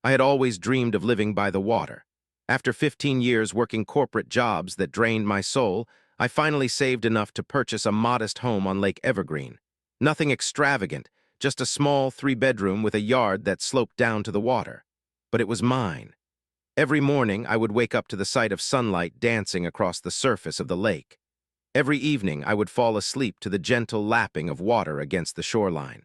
I had always dreamed of living by the water. After 15 years working corporate jobs that drained my soul, I finally saved enough to purchase a modest home on Lake Evergreen. Nothing extravagant, just a small 3-bedroom with a yard that sloped down to the water. But it was mine. Every morning, I would wake up to the sight of sunlight dancing across the surface of the lake. Every evening, I would fall asleep to the gentle lapping of water against the shoreline.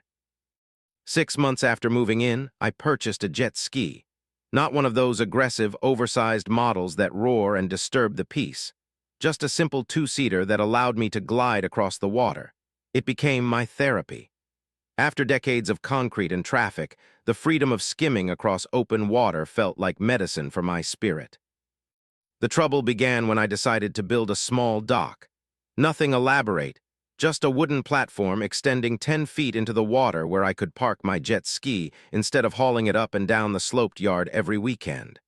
6 months after moving in, I purchased a jet ski. Not one of those aggressive, oversized models that roar and disturb the peace. Just a simple 2-seater that allowed me to glide across the water. It became my therapy. After decades of concrete and traffic, the freedom of skimming across open water felt like medicine for my spirit. The trouble began when I decided to build a small dock. Nothing elaborate, just a wooden platform extending 10 feet into the water where I could park my jet ski instead of hauling it up and down the sloped yard every weekend.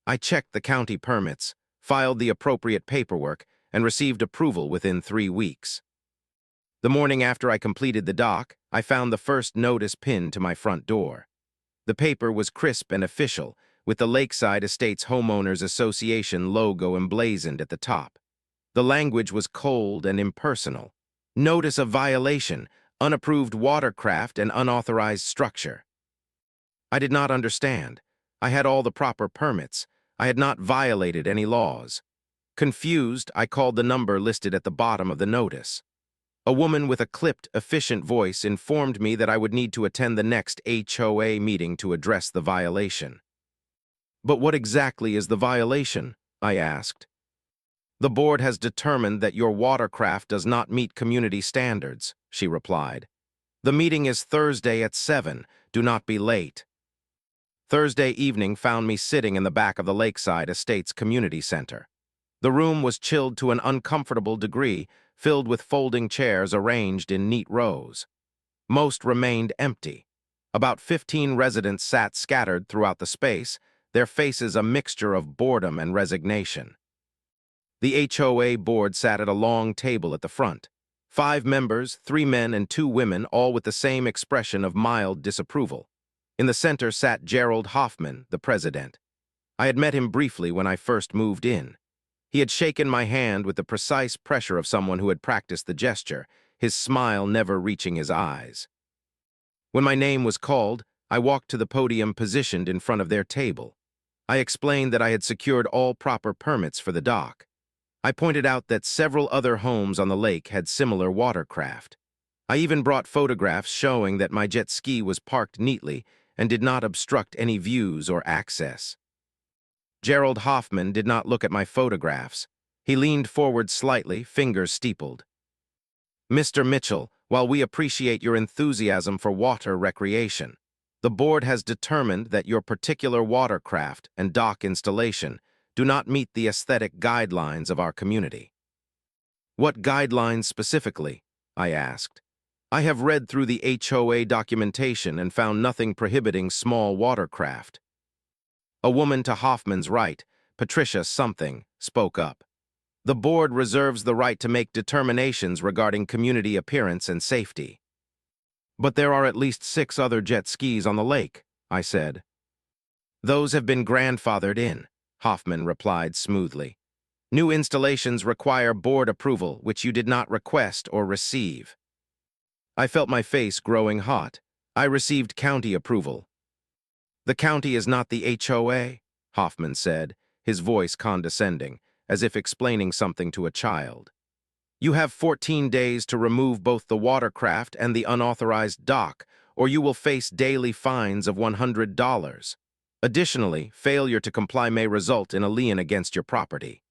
I checked the county permits, filed the appropriate paperwork, and received approval within 3 weeks. The morning after I completed the dock, I found the first notice pinned to my front door. The paper was crisp and official, with the Lakeside Estates Homeowners Association logo emblazoned at the top. The language was cold and impersonal. Notice of violation, unapproved watercraft, and unauthorized structure. I did not understand. I had all the proper permits. I had not violated any laws. Confused, I called the number listed at the bottom of the notice. A woman with a clipped, efficient voice informed me that I would need to attend the next HOA meeting to address the violation. "But what exactly is the violation?" I asked. "The board has determined that your watercraft does not meet community standards," she replied. "The meeting is Thursday at 7. Do not be late." Thursday evening found me sitting in the back of the Lakeside Estates Community Center. The room was chilled to an uncomfortable degree, filled with folding chairs arranged in neat rows. Most remained empty. About 15 residents sat scattered throughout the space, their faces a mixture of boredom and resignation. The HOA board sat at a long table at the front. 5 members, 3 men and 2 women, all with the same expression of mild disapproval. In the center sat Gerald Hoffman, the president. I had met him briefly when I first moved in. He had shaken my hand with the precise pressure of someone who had practiced the gesture, his smile never reaching his eyes. When my name was called, I walked to the podium positioned in front of their table. I explained that I had secured all proper permits for the dock. I pointed out that several other homes on the lake had similar watercraft. I even brought photographs showing that my jet ski was parked neatly and did not obstruct any views or access. Gerald Hoffman did not look at my photographs. He leaned forward slightly, fingers steepled. "Mr. Mitchell, while we appreciate your enthusiasm for water recreation, the board has determined that your particular watercraft and dock installation do not meet the aesthetic guidelines of our community." "What guidelines specifically?" I asked. "I have read through the HOA documentation and found nothing prohibiting small watercraft." A woman to Hoffman's right, Patricia something, spoke up. "The board reserves the right to make determinations regarding community appearance and safety." "But there are at least 6 other jet skis on the lake," I said. "Those have been grandfathered in," Hoffman replied smoothly. "New installations require board approval, which you did not request or receive." I felt my face growing hot. "I received county approval." "The county is not the HOA," Hoffman said, his voice condescending, as if explaining something to a child. "You have 14 days to remove both the watercraft and the unauthorized dock, or you will face daily fines of $100. Additionally, failure to comply may result in a lien against your property."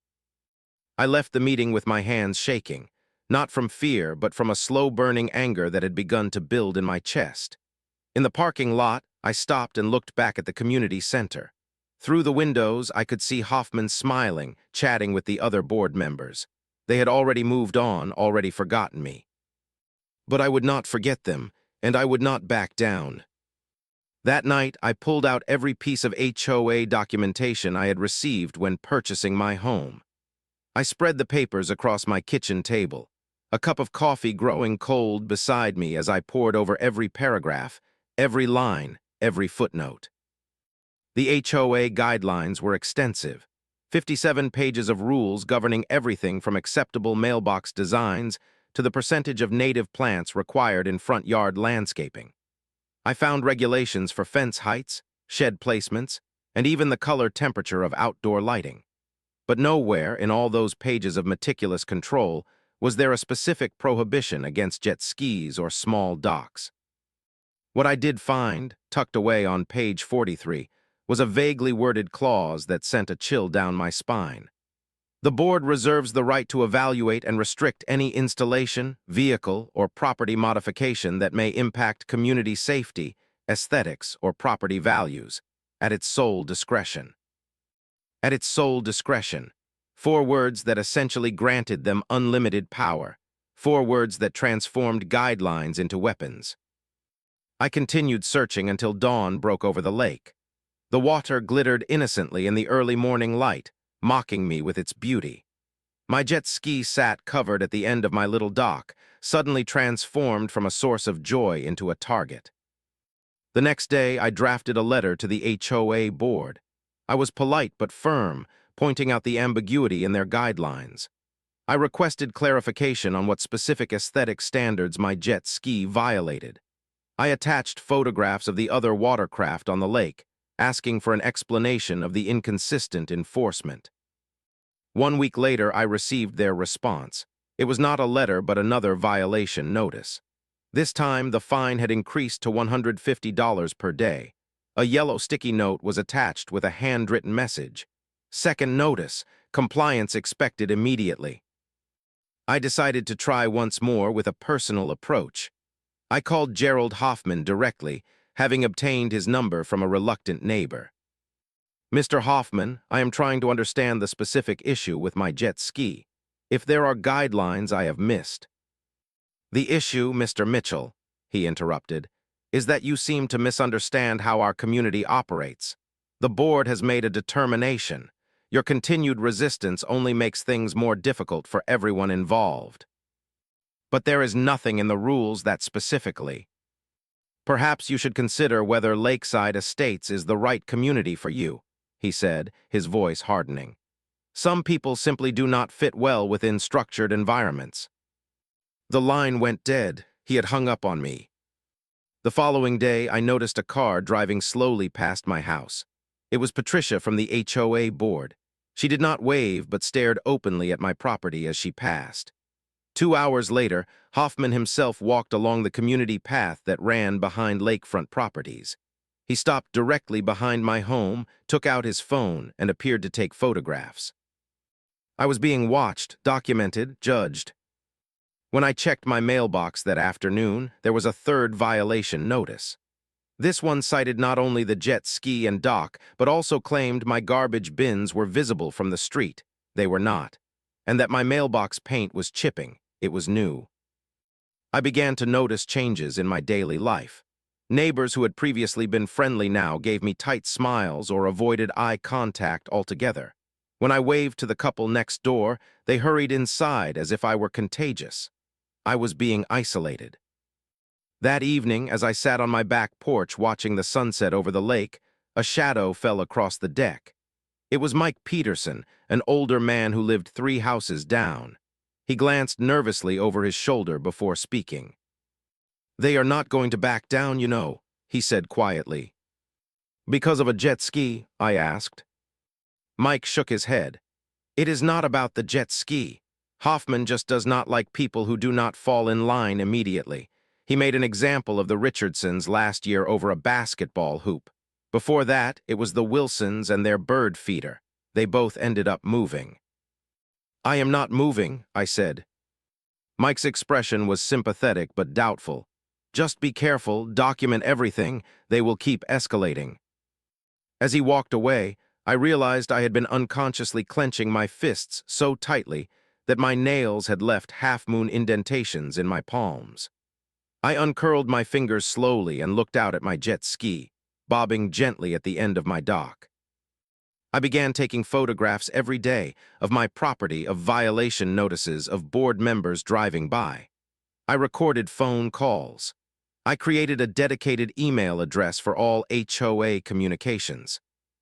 I left the meeting with my hands shaking, not from fear, but from a slow-burning anger that had begun to build in my chest. In the parking lot, I stopped and looked back at the community center. Through the windows, I could see Hoffman smiling, chatting with the other board members. They had already moved on, already forgotten me. But I would not forget them, and I would not back down. That night, I pulled out every piece of HOA documentation I had received when purchasing my home. I spread the papers across my kitchen table, a cup of coffee growing cold beside me as I pored over every paragraph, every line, every footnote. The HOA guidelines were extensive. 57 pages of rules governing everything from acceptable mailbox designs to the percentage of native plants required in front yard landscaping. I found regulations for fence heights, shed placements, and even the color temperature of outdoor lighting. But nowhere in all those pages of meticulous control was there a specific prohibition against jet skis or small docks. What I did find, tucked away on page 43, was a vaguely worded clause that sent a chill down my spine. The board reserves the right to evaluate and restrict any installation, vehicle, or property modification that may impact community safety, aesthetics, or property values, at its sole discretion. At its sole discretion. 4 words that essentially granted them unlimited power. 4 words that transformed guidelines into weapons. I continued searching until dawn broke over the lake. The water glittered innocently in the early morning light, mocking me with its beauty. My jet ski sat covered at the end of my little dock, suddenly transformed from a source of joy into a target. The next day, I drafted a letter to the HOA board. I was polite but firm, pointing out the ambiguity in their guidelines. I requested clarification on what specific aesthetic standards my jet ski violated. I attached photographs of the other watercraft on the lake, asking for an explanation of the inconsistent enforcement. 1 week later, I received their response. It was not a letter but another violation notice. This time, the fine had increased to $150 per day. A yellow sticky note was attached with a handwritten message. Second notice, compliance expected immediately. I decided to try once more with a personal approach. I called Gerald Hoffman directly, having obtained his number from a reluctant neighbor. Mr. Hoffman, I am trying to understand the specific issue with my jet ski. If there are guidelines I have missed. The issue, Mr. Mitchell, he interrupted, is that you seem to misunderstand how our community operates. The board has made a determination. Your continued resistance only makes things more difficult for everyone involved. But there is nothing in the rules that specifically. Perhaps you should consider whether Lakeside Estates is the right community for you, he said, his voice hardening. Some people simply do not fit well within structured environments. The line went dead. He had hung up on me. The following day, I noticed a car driving slowly past my house. It was Patricia from the HOA board. She did not wave but stared openly at my property as she passed. 2 hours later, Hoffman himself walked along the community path that ran behind lakefront properties. He stopped directly behind my home, took out his phone, and appeared to take photographs. I was being watched, documented, judged. When I checked my mailbox that afternoon, there was a third violation notice. This one cited not only the jet ski and dock, but also claimed my garbage bins were visible from the street. They were not. And that my mailbox paint was chipping. It was new. I began to notice changes in my daily life. Neighbors who had previously been friendly now gave me tight smiles or avoided eye contact altogether. When I waved to the couple next door, they hurried inside as if I were contagious. I was being isolated. That evening, as I sat on my back porch watching the sunset over the lake, a shadow fell across the deck. It was Mike Peterson, an older man who lived 3 houses down. He glanced nervously over his shoulder before speaking. "They are not going to back down, you know," he said quietly. "Because of a jet ski?" I asked. Mike shook his head. "It is not about the jet ski. Hoffman just does not like people who do not fall in line immediately. He made an example of the Richardsons last year over a basketball hoop. Before that, it was the Wilsons and their bird feeder. They both ended up moving." "I am not moving," I said. Mike's expression was sympathetic but doubtful. "Just be careful, document everything. They will keep escalating." As he walked away, I realized I had been unconsciously clenching my fists so tightly that my nails had left half-moon indentations in my palms. I uncurled my fingers slowly and looked out at my jet ski, bobbing gently at the end of my dock. I began taking photographs every day of my property, of violation notices, of board members driving by. I recorded phone calls. I created a dedicated email address for all HOA communications.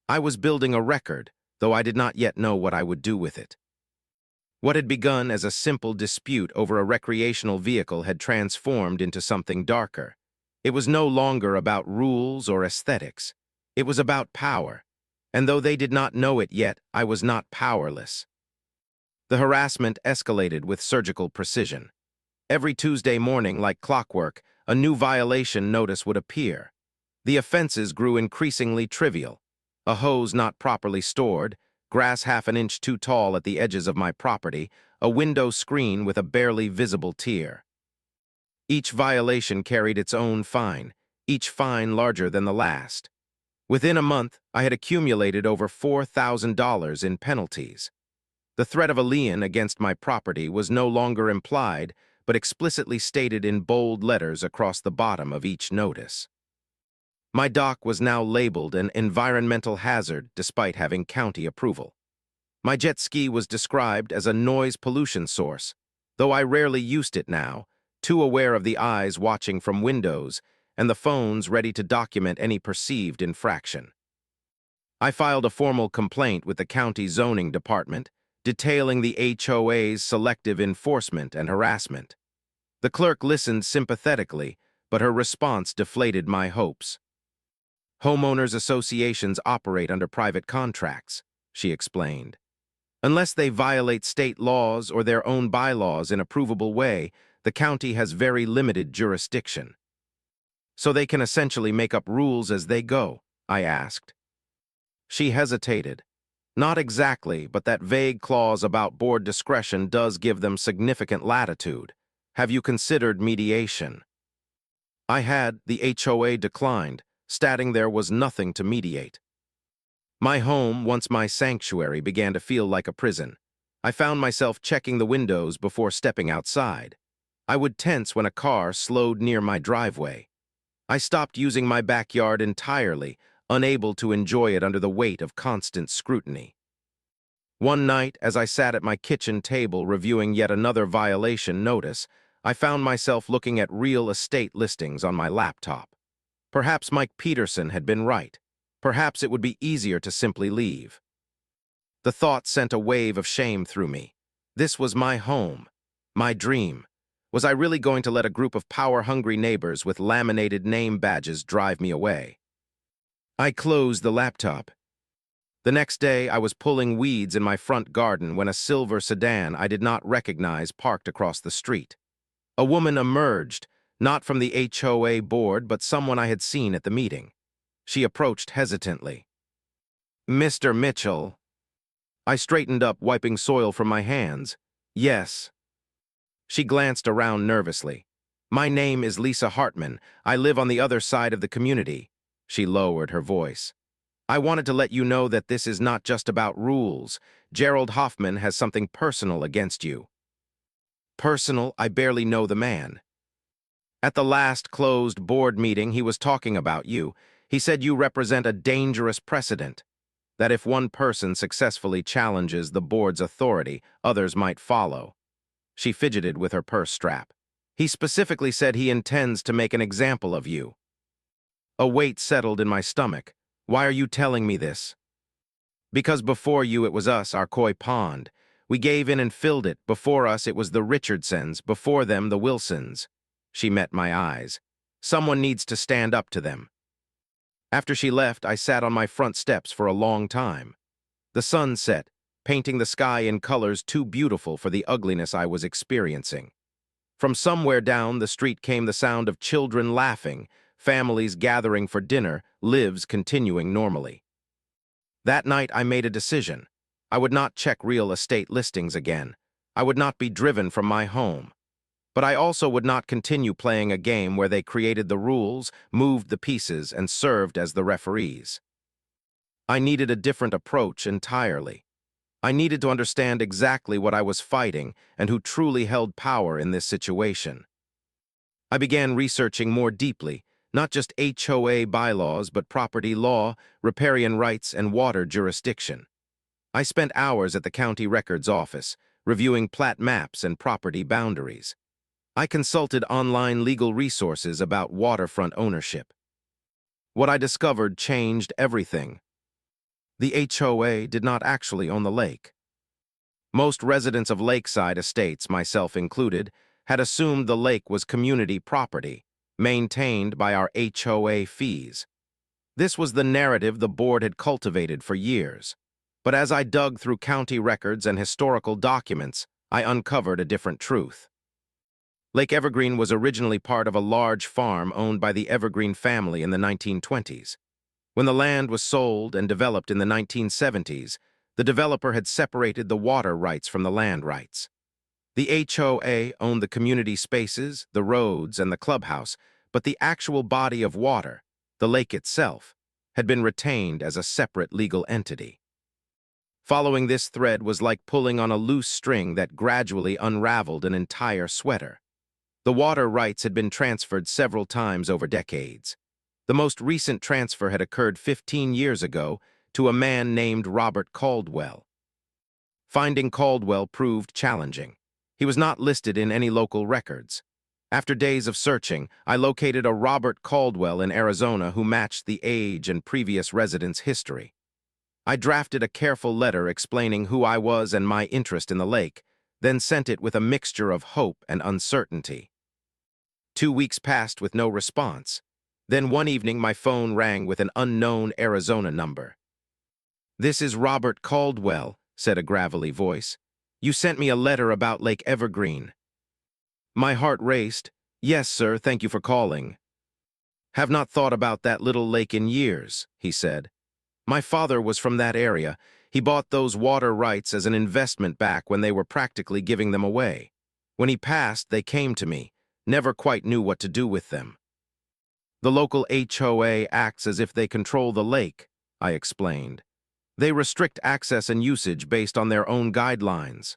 I was building a record, though I did not yet know what I would do with it. What had begun as a simple dispute over a recreational vehicle had transformed into something darker. It was no longer about rules or aesthetics. It was about power. And though they did not know it yet, I was not powerless. The harassment escalated with surgical precision. Every Tuesday morning, like clockwork, a new violation notice would appear. The offenses grew increasingly trivial. A hose not properly stored, grass half an inch too tall at the edges of my property, a window screen with a barely visible tear. Each violation carried its own fine, each fine larger than the last. Within a month, I had accumulated over $4,000 in penalties. The threat of a lien against my property was no longer implied, but explicitly stated in bold letters across the bottom of each notice. My dock was now labeled an environmental hazard despite having county approval. My jet ski was described as a noise pollution source, though I rarely used it now, too aware of the eyes watching from windows and the phones ready to document any perceived infraction. I filed a formal complaint with the county zoning department, detailing the HOA's selective enforcement and harassment. The clerk listened sympathetically, but her response deflated my hopes. Homeowners associations operate under private contracts, she explained. Unless they violate state laws or their own bylaws in a provable way, the county has very limited jurisdiction. So they can essentially make up rules as they go, I asked. She hesitated. Not exactly, but that vague clause about board discretion does give them significant latitude. Have you considered mediation? I had. The HOA declined, stating there was nothing to mediate. My home, once my sanctuary, began to feel like a prison. I found myself checking the windows before stepping outside. I would tense when a car slowed near my driveway. I stopped using my backyard entirely, unable to enjoy it under the weight of constant scrutiny. One night, as I sat at my kitchen table reviewing yet another violation notice, I found myself looking at real estate listings on my laptop. Perhaps Mike Peterson had been right. Perhaps it would be easier to simply leave. The thought sent a wave of shame through me. This was my home, my dream. Was I really going to let a group of power-hungry neighbors with laminated name badges drive me away? I closed the laptop. The next day, I was pulling weeds in my front garden when a silver sedan I did not recognize parked across the street. A woman emerged, not from the HOA board, but someone I had seen at the meeting. She approached hesitantly. "Mr. Mitchell." I straightened up, wiping soil from my hands. "Yes." She glanced around nervously. "My name is Lisa Hartman. I live on the other side of the community." She lowered her voice. "I wanted to let you know that this is not just about rules. Gerald Hoffman has something personal against you." "Personal? I barely know the man." "At the last closed board meeting, he was talking about you. He said you represent a dangerous precedent, that if one person successfully challenges the board's authority, others might follow." She fidgeted with her purse strap. "He specifically said he intends to make an example of you." A weight settled in my stomach. "Why are you telling me this?" "Because before you it was us, our koi pond. We gave in and filled it. Before us it was the Richardsons, before them the Wilsons." She met my eyes. "Someone needs to stand up to them." After she left, I sat on my front steps for a long time. The sun set, painting the sky in colors too beautiful for the ugliness I was experiencing. From somewhere down the street came the sound of children laughing, families gathering for dinner, lives continuing normally. That night I made a decision. I would not check real estate listings again. I would not be driven from my home. But I also would not continue playing a game where they created the rules, moved the pieces, and served as the referees. I needed a different approach entirely. I needed to understand exactly what I was fighting and who truly held power in this situation. I began researching more deeply, not just HOA bylaws, but property law, riparian rights, and water jurisdiction. I spent hours at the county records office, reviewing plat maps and property boundaries. I consulted online legal resources about waterfront ownership. What I discovered changed everything. The HOA did not actually own the lake. Most residents of lakeside estates, myself included, had assumed the lake was community property, maintained by our HOA fees. This was the narrative the board had cultivated for years. But as I dug through county records and historical documents, I uncovered a different truth. Lake Evergreen was originally part of a large farm owned by the Evergreen family in the 1920s. When the land was sold and developed in the 1970s, the developer had separated the water rights from the land rights. The HOA owned the community spaces, the roads, and the clubhouse, but the actual body of water, the lake itself, had been retained as a separate legal entity. Following this thread was like pulling on a loose string that gradually unraveled an entire sweater. The water rights had been transferred several times over decades. The most recent transfer had occurred 15 years ago to a man named Robert Caldwell. Finding Caldwell proved challenging. He was not listed in any local records. After days of searching, I located a Robert Caldwell in Arizona who matched the age and previous residence history. I drafted a careful letter explaining who I was and my interest in the lake, then sent it with a mixture of hope and uncertainty. 2 weeks passed with no response. Then one evening my phone rang with an unknown Arizona number. "This is Robert Caldwell," said a gravelly voice. "You sent me a letter about Lake Evergreen." My heart raced. "Yes, sir, thank you for calling." "Have not thought about that little lake in years," he said. "My father was from that area. He bought those water rights as an investment back when they were practically giving them away. When he passed, they came to me. Never quite knew what to do with them." "The local HOA acts as if they control the lake," I explained. "They restrict access and usage based on their own guidelines."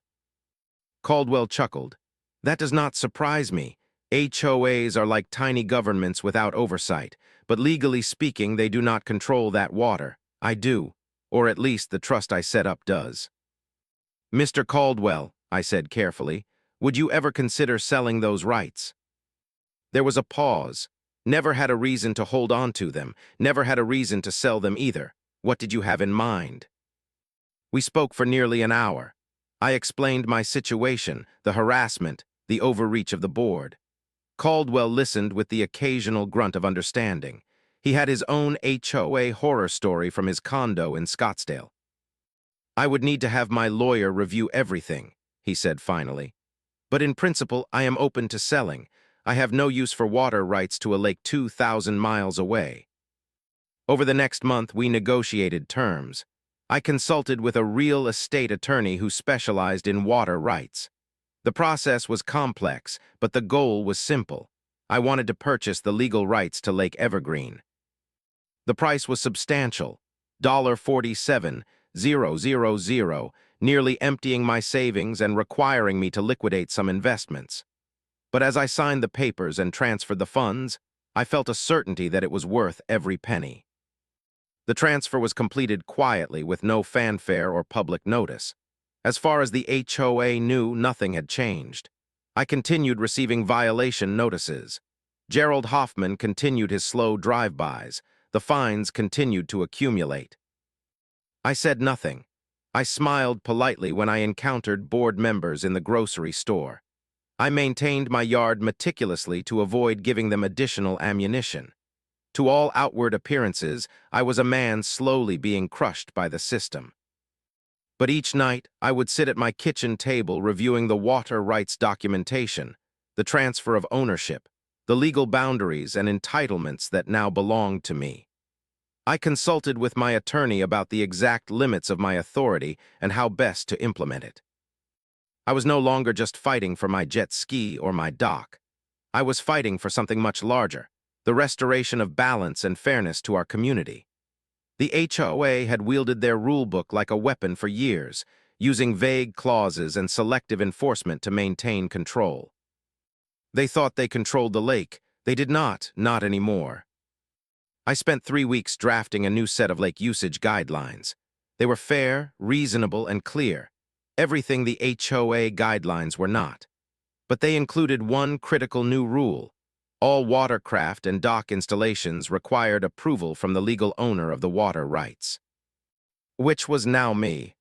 Caldwell chuckled. "That does not surprise me. HOAs are like tiny governments without oversight, but legally speaking, they do not control that water. I do, or at least the trust I set up does." "Mr. Caldwell," I said carefully, "would you ever consider selling those rights?" There was a pause. Never had a reason to hold on to them, never had a reason to sell them either. What did you have in mind? We spoke for nearly an hour. I explained my situation, the harassment, the overreach of the board. Caldwell listened with the occasional grunt of understanding. He had his own HOA horror story from his condo in Scottsdale. "I would need to have my lawyer review everything," he said finally. "But in principle, I am open to selling. I have no use for water rights to a lake 2,000 miles away." Over the next month, we negotiated terms. I consulted with a real estate attorney who specialized in water rights. The process was complex, but the goal was simple. I wanted to purchase the legal rights to Lake Evergreen. The price was substantial, $47,000, nearly emptying my savings and requiring me to liquidate some investments. But as I signed the papers and transferred the funds, I felt a certainty that it was worth every penny. The transfer was completed quietly with no fanfare or public notice. As far as the HOA knew, nothing had changed. I continued receiving violation notices. Gerald Hoffman continued his slow drive-bys. The fines continued to accumulate. I said nothing. I smiled politely when I encountered board members in the grocery store. I maintained my yard meticulously to avoid giving them additional ammunition. To all outward appearances, I was a man slowly being crushed by the system. But each night, I would sit at my kitchen table reviewing the water rights documentation, the transfer of ownership, the legal boundaries and entitlements that now belonged to me. I consulted with my attorney about the exact limits of my authority and how best to implement it. I was no longer just fighting for my jet ski or my dock. I was fighting for something much larger, the restoration of balance and fairness to our community. The HOA had wielded their rulebook like a weapon for years, using vague clauses and selective enforcement to maintain control. They thought they controlled the lake. They did not anymore. I spent 3 weeks drafting a new set of lake usage guidelines. They were fair, reasonable, and clear. Everything the HOA guidelines were not. But they included one critical new rule. All watercraft and dock installations required approval from the legal owner of the water rights. which was now me.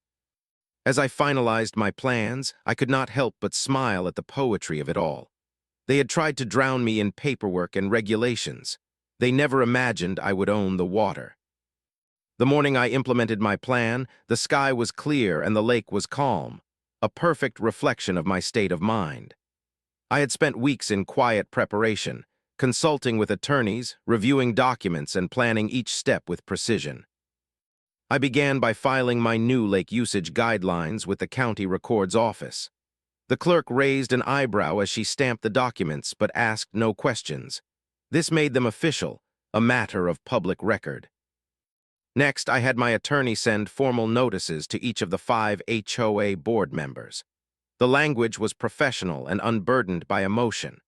As I finalized my plans, I could not help but smile at the poetry of it all. They had tried to drown me in paperwork and regulations. They never imagined I would own the water. The morning I implemented my plan, the sky was clear and the lake was calm, a perfect reflection of my state of mind. I had spent weeks in quiet preparation, consulting with attorneys, reviewing documents, and planning each step with precision. I began by filing my new lake usage guidelines with the county record's office. The clerk raised an eyebrow as she stamped the documents but asked no questions. This made them official, a matter of public record. Next, I had my attorney send formal notices to each of the 5 HOA board members. The language was professional and unburdened by emotion,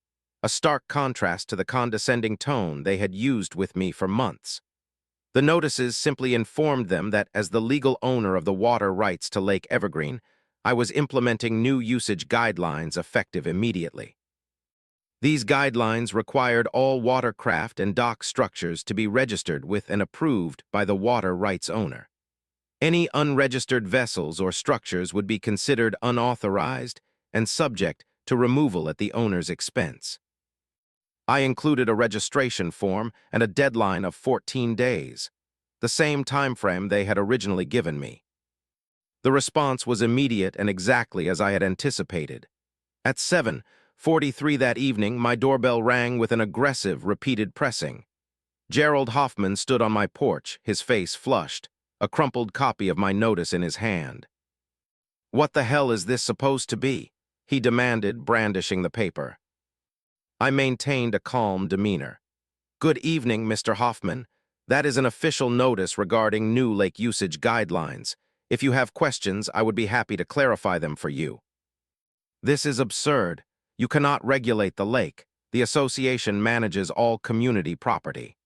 a stark contrast to the condescending tone they had used with me for months. The notices simply informed them that as the legal owner of the water rights to Lake Evergreen, I was implementing new usage guidelines effective immediately. These guidelines required all watercraft and dock structures to be registered with and approved by the water rights owner. Any unregistered vessels or structures would be considered unauthorized and subject to removal at the owner's expense. I included a registration form and a deadline of 14 days, the same time frame they had originally given me. The response was immediate and exactly as I had anticipated. At 7:43 that evening, my doorbell rang with an aggressive, repeated pressing. Gerald Hoffman stood on my porch, his face flushed, a crumpled copy of my notice in his hand. "What the hell is this supposed to be?" he demanded, brandishing the paper. I maintained a calm demeanor. "Good evening, Mr. Hoffman. That is an official notice regarding new lake usage guidelines. If you have questions, I would be happy to clarify them for you." "This is absurd. You cannot regulate the lake. The association manages all community property."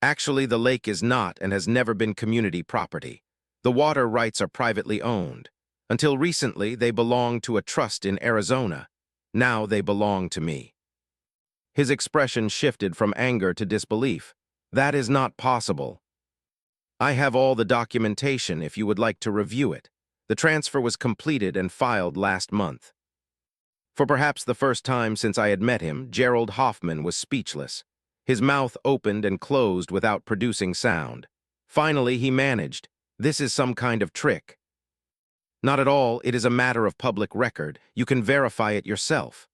"Actually, the lake is not and has never been community property. The water rights are privately owned. Until recently, they belonged to a trust in Arizona. Now they belong to me." His expression shifted from anger to disbelief. "That is not possible." "I have all the documentation if you would like to review it. The transfer was completed and filed last month." For perhaps the first time since I had met him, Gerald Hoffman was speechless. His mouth opened and closed without producing sound. Finally, he managed, "This is some kind of trick." "Not at all. It is a matter of public record. You can verify it yourself."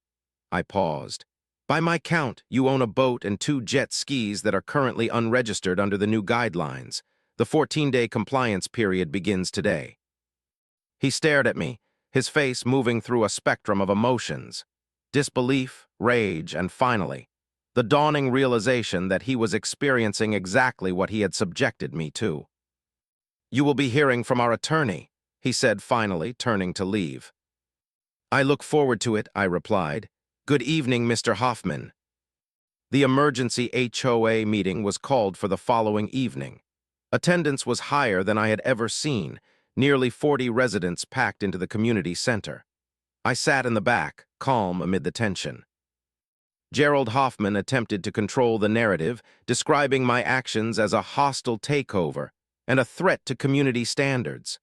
I paused. "By my count, you own a boat and 2 jet skis that are currently unregistered under the new guidelines. The 14-day compliance period begins today." He stared at me, his face moving through a spectrum of emotions. Disbelief, rage, and finally, the dawning realization that he was experiencing exactly what he had subjected me to. "You will be hearing from our attorney," he said finally, turning to leave. "I look forward to it," I replied. "Good evening, Mr. Hoffman." The emergency HOA meeting was called for the following evening. Attendance was higher than I had ever seen, nearly 40 residents packed into the community center. I sat in the back, calm amid the tension. Gerald Hoffman attempted to control the narrative, describing my actions as a hostile takeover and a threat to community standards.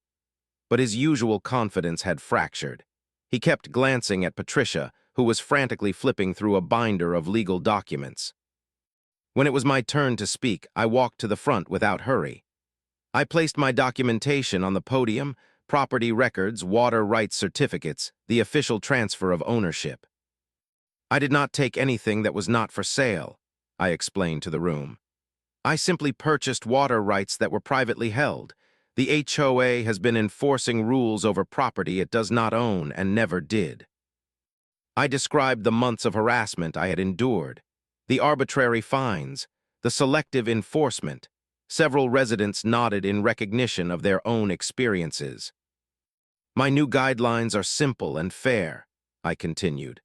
But his usual confidence had fractured. He kept glancing at Patricia, who was frantically flipping through a binder of legal documents. When it was my turn to speak, I walked to the front without hurry. I placed my documentation on the podium: property records, water rights certificates, the official transfer of ownership. "I did not take anything that was not for sale," I explained to the room. "I simply purchased water rights that were privately held. The HOA has been enforcing rules over property it does not own and never did." I described the months of harassment I had endured, the arbitrary fines, the selective enforcement. Several residents nodded in recognition of their own experiences. "My new guidelines are simple and fair," I continued.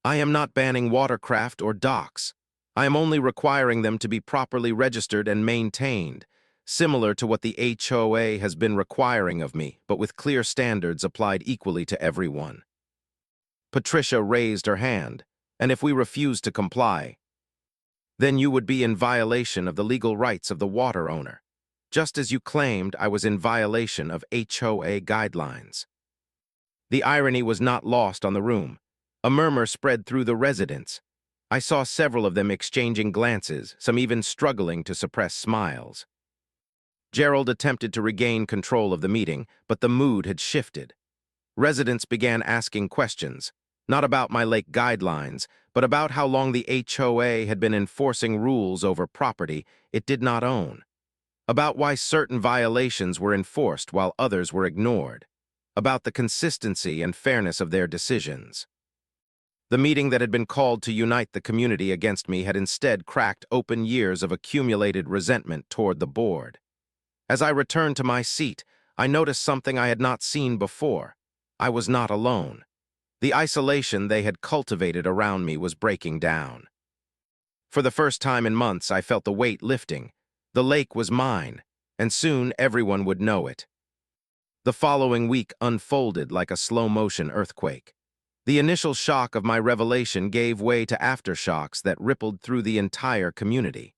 "I am not banning watercraft or docks. I am only requiring them to be properly registered and maintained, similar to what the HOA has been requiring of me, but with clear standards applied equally to everyone." Patricia raised her hand. "And if we refuse to comply?" "Then you would be in violation of the legal rights of the water owner." Just as you claimed I was in violation of HOA guidelines. The irony was not lost on the room. A murmur spread through the residents. I saw several of them exchanging glances, some even struggling to suppress smiles. Gerald attempted to regain control of the meeting, but the mood had shifted. Residents began asking questions, not about my lake guidelines, but about how long the HOA had been enforcing rules over property it did not own, about why certain violations were enforced while others were ignored, about the consistency and fairness of their decisions. The meeting that had been called to unite the community against me had instead cracked open years of accumulated resentment toward the board. As I returned to my seat, I noticed something I had not seen before. I was not alone. The isolation they had cultivated around me was breaking down. For the first time in months, I felt the weight lifting. The lake was mine, and soon everyone would know it. The following week unfolded like a slow-motion earthquake. The initial shock of my revelation gave way to aftershocks that rippled through the entire community.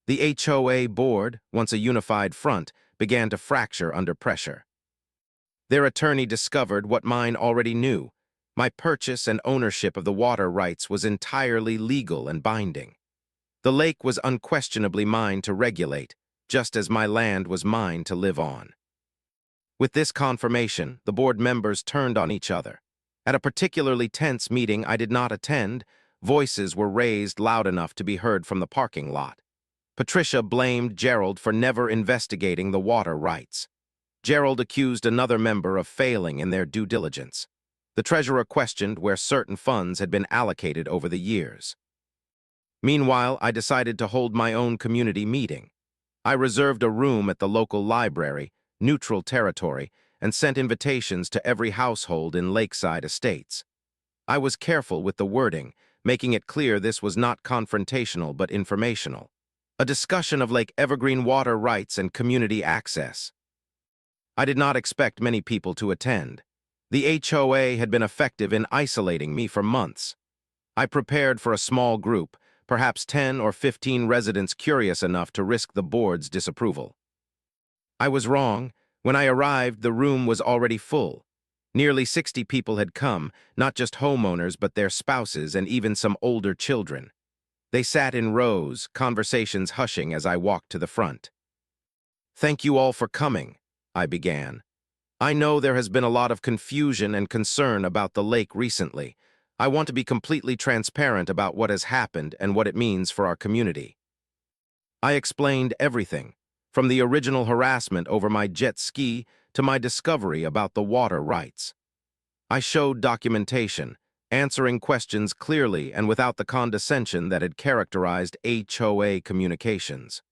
The HOA board, once a unified front, began to fracture under pressure. Their attorney discovered what mine already knew. My purchase and ownership of the water rights was entirely legal and binding. The lake was unquestionably mine to regulate, just as my land was mine to live on. With this confirmation, the board members turned on each other. At a particularly tense meeting I did not attend, voices were raised loud enough to be heard from the parking lot. Patricia blamed Gerald for never investigating the water rights. Gerald accused another member of failing in their due diligence. The treasurer questioned where certain funds had been allocated over the years. Meanwhile, I decided to hold my own community meeting. I reserved a room at the local library, neutral territory, and sent invitations to every household in Lakeside Estates. I was careful with the wording, making it clear this was not confrontational but informational. A discussion of Lake Evergreen water rights and community access. I did not expect many people to attend. The HOA had been effective in isolating me for months. I prepared for a small group, perhaps 10 or 15 residents curious enough to risk the board's disapproval. I was wrong. When I arrived, the room was already full. Nearly 60 people had come, not just homeowners but their spouses and even some older children. They sat in rows, conversations hushing as I walked to the front. "Thank you all for coming," I began. "I know there has been a lot of confusion and concern about the lake recently. I want to be completely transparent about what has happened and what it means for our community." I explained everything, from the original harassment over my jet ski to my discovery about the water rights. I showed documentation, answering questions clearly and without the condescension that had characterized HOA communications.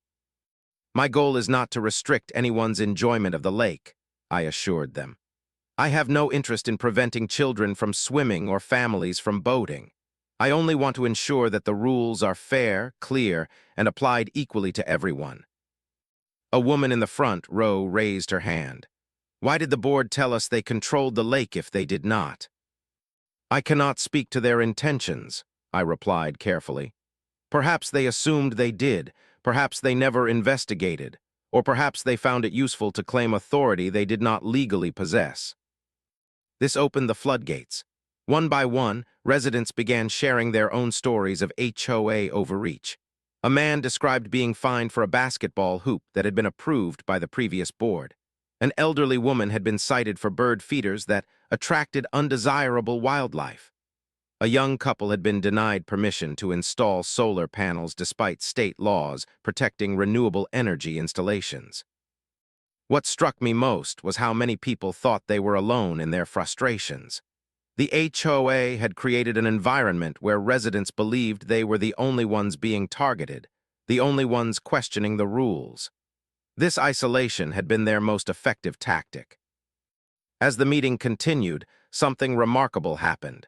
"My goal is not to restrict anyone's enjoyment of the lake," I assured them. "I have no interest in preventing children from swimming or families from boating. I only want to ensure that the rules are fair, clear, and applied equally to everyone." A woman in the front row raised her hand. "Why did the board tell us they controlled the lake if they did not?" "I cannot speak to their intentions," I replied carefully. "Perhaps they assumed they did, perhaps they never investigated, or perhaps they found it useful to claim authority they did not legally possess." This opened the floodgates. One by one, residents began sharing their own stories of HOA overreach. A man described being fined for a basketball hoop that had been approved by the previous board. An elderly woman had been cited for bird feeders that attracted undesirable wildlife. A young couple had been denied permission to install solar panels despite state laws protecting renewable energy installations. What struck me most was how many people thought they were alone in their frustrations. The HOA had created an environment where residents believed they were the only ones being targeted, the only ones questioning the rules. This isolation had been their most effective tactic. As the meeting continued, something remarkable happened.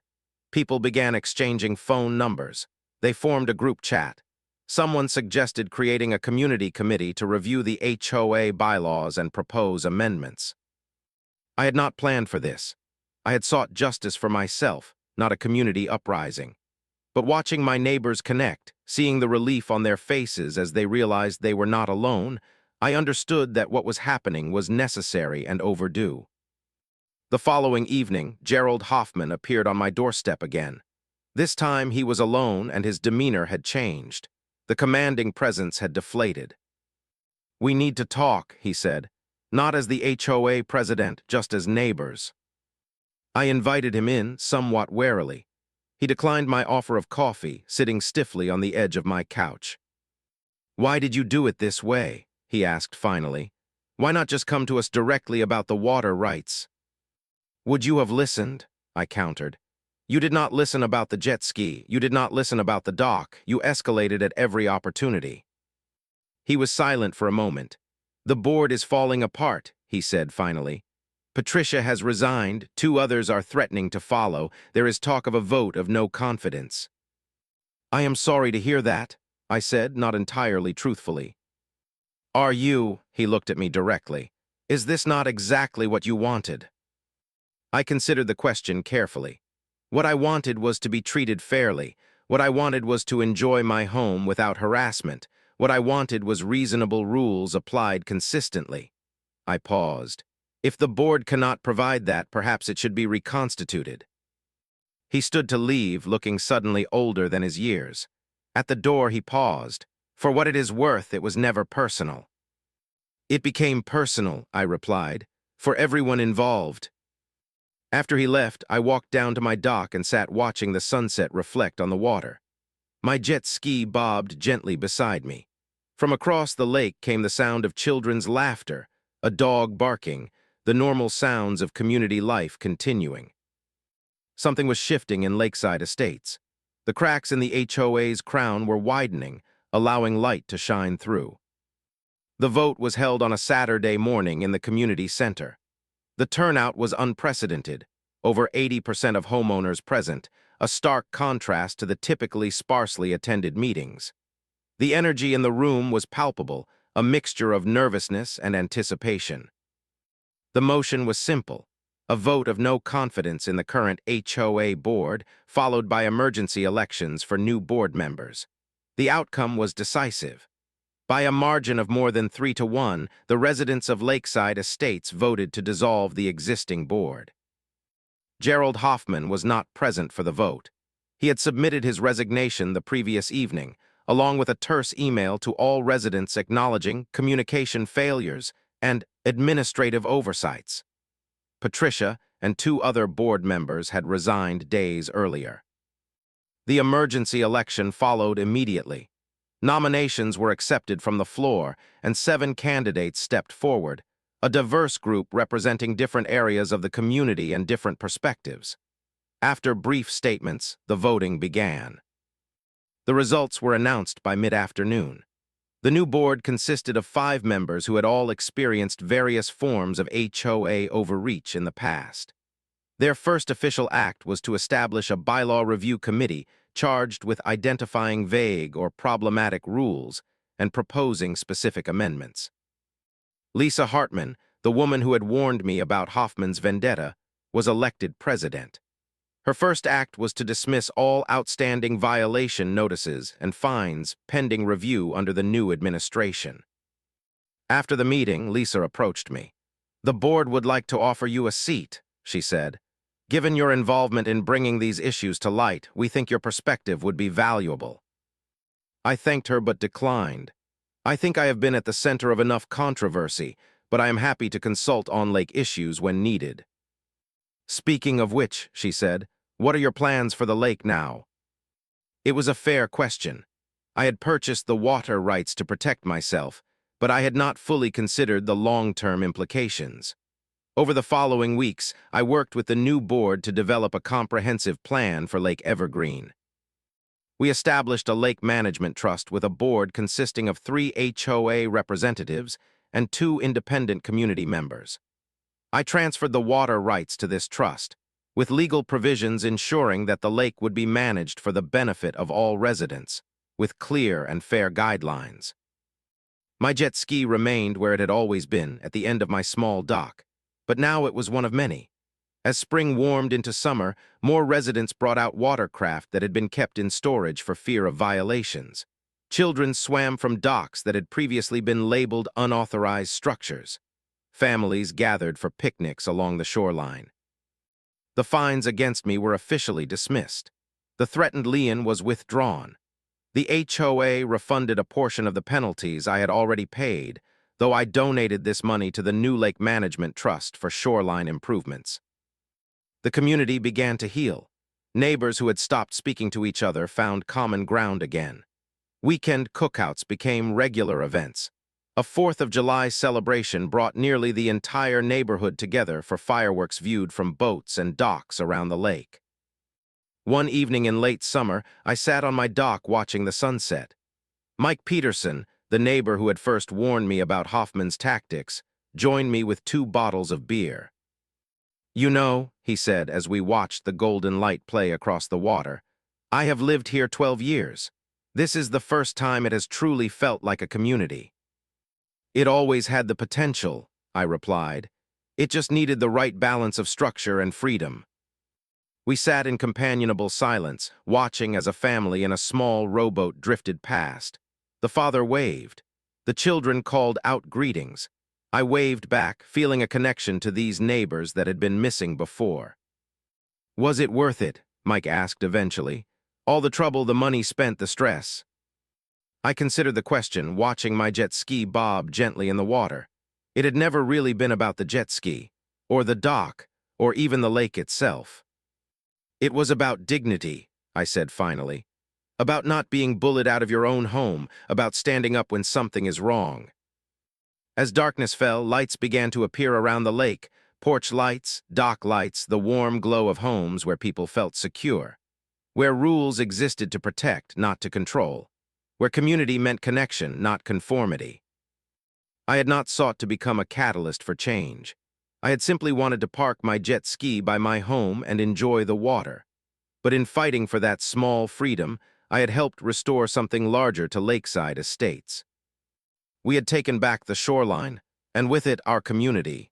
People began exchanging phone numbers. They formed a group chat. Someone suggested creating a community committee to review the HOA bylaws and propose amendments. I had not planned for this. I had sought justice for myself, not a community uprising. But watching my neighbors connect, seeing the relief on their faces as they realized they were not alone, I understood that what was happening was necessary and overdue. The following evening, Gerald Hoffman appeared on my doorstep again. This time he was alone and his demeanor had changed. The commanding presence had deflated. "We need to talk," he said. "Not as the HOA president, just as neighbors." I invited him in, somewhat warily. He declined my offer of coffee, sitting stiffly on the edge of my couch. "Why did you do it this way?" he asked finally. "Why not just come to us directly about the water rights?" "Would you have listened?" I countered. "You did not listen about the jet ski. You did not listen about the dock. You escalated at every opportunity." He was silent for a moment. "The board is falling apart," he said finally. "Patricia has resigned. 2 others are threatening to follow. There is talk of a vote of no confidence." "I am sorry to hear that," I said, not entirely truthfully. "Are you?" He looked at me directly. "Is this not exactly what you wanted?" I considered the question carefully. What I wanted was to be treated fairly. What I wanted was to enjoy my home without harassment. What I wanted was reasonable rules applied consistently. I paused. If the board cannot provide that, perhaps it should be reconstituted. He stood to leave, looking suddenly older than his years. At the door he paused. "For what it is worth, it was never personal." "It became personal," I replied, "for everyone involved." After he left, I walked down to my dock and sat watching the sunset reflect on the water. My jet ski bobbed gently beside me. From across the lake came the sound of children's laughter, a dog barking, the normal sounds of community life continuing. Something was shifting in Lakeside Estates. The cracks in the HOA's crown were widening, allowing light to shine through. The vote was held on a Saturday morning in the community center. The turnout was unprecedented, over 80% of homeowners present, a stark contrast to the typically sparsely attended meetings. The energy in the room was palpable, a mixture of nervousness and anticipation. The motion was simple, a vote of no confidence in the current HOA board, followed by emergency elections for new board members. The outcome was decisive. By a margin of more than 3-1, the residents of Lakeside Estates voted to dissolve the existing board. Gerald Hoffman was not present for the vote. He had submitted his resignation the previous evening, along with a terse email to all residents acknowledging communication failures and administrative oversights. Patricia and 2 other board members had resigned days earlier. The emergency election followed immediately. Nominations were accepted from the floor, and 7 candidates stepped forward, a diverse group representing different areas of the community and different perspectives. After brief statements, the voting began. The results were announced by mid-afternoon. The new board consisted of 5 members who had all experienced various forms of HOA overreach in the past. Their first official act was to establish a bylaw review committee charged with identifying vague or problematic rules and proposing specific amendments. Lisa Hartman, the woman who had warned me about Hoffman's vendetta, was elected president. Her first act was to dismiss all outstanding violation notices and fines pending review under the new administration. After the meeting, Lisa approached me. "The board would like to offer you a seat," she said. "Given your involvement in bringing these issues to light, we think your perspective would be valuable." I thanked her but declined. "I think I have been at the center of enough controversy, but I am happy to consult on lake issues when needed." "Speaking of which," she said, "what are your plans for the lake now?" It was a fair question. I had purchased the water rights to protect myself, but I had not fully considered the long-term implications. Over the following weeks, I worked with the new board to develop a comprehensive plan for Lake Evergreen. We established a lake management trust with a board consisting of 3 HOA representatives and 2 independent community members. I transferred the water rights to this trust, with legal provisions ensuring that the lake would be managed for the benefit of all residents, with clear and fair guidelines. My jet ski remained where it had always been, at the end of my small dock, but now it was one of many. As spring warmed into summer, more residents brought out watercraft that had been kept in storage for fear of violations. Children swam from docks that had previously been labeled unauthorized structures. Families gathered for picnics along the shoreline. The fines against me were officially dismissed. The threatened lien was withdrawn. The HOA refunded a portion of the penalties I had already paid, though I donated this money to the New Lake Management Trust for shoreline improvements. The community began to heal. Neighbors who had stopped speaking to each other found common ground again. Weekend cookouts became regular events. A 4th of July celebration brought nearly the entire neighborhood together for fireworks viewed from boats and docks around the lake. One evening in late summer, I sat on my dock watching the sunset. Mike Peterson, the neighbor who had first warned me about Hoffman's tactics, joined me with 2 bottles of beer. "You know," he said as we watched the golden light play across the water, "I have lived here 12 years. This is the first time it has truly felt like a community." "It always had the potential," I replied. "It just needed the right balance of structure and freedom." We sat in companionable silence, watching as a family in a small rowboat drifted past. The father waved. The children called out greetings. I waved back, feeling a connection to these neighbors that had been missing before. "Was it worth it?" Mike asked eventually. "All the trouble, the money spent, the stress?" I considered the question, watching my jet ski bob gently in the water. It had never really been about the jet ski, or the dock, or even the lake itself. "It was about dignity," I said finally. "About not being bullied out of your own home, about standing up when something is wrong." As darkness fell, lights began to appear around the lake, porch lights, dock lights, the warm glow of homes where people felt secure, where rules existed to protect, not to control, where community meant connection, not conformity. I had not sought to become a catalyst for change. I had simply wanted to park my jet ski by my home and enjoy the water. But in fighting for that small freedom, I had helped restore something larger to lakeside estates. We had taken back the shoreline, and with it our community,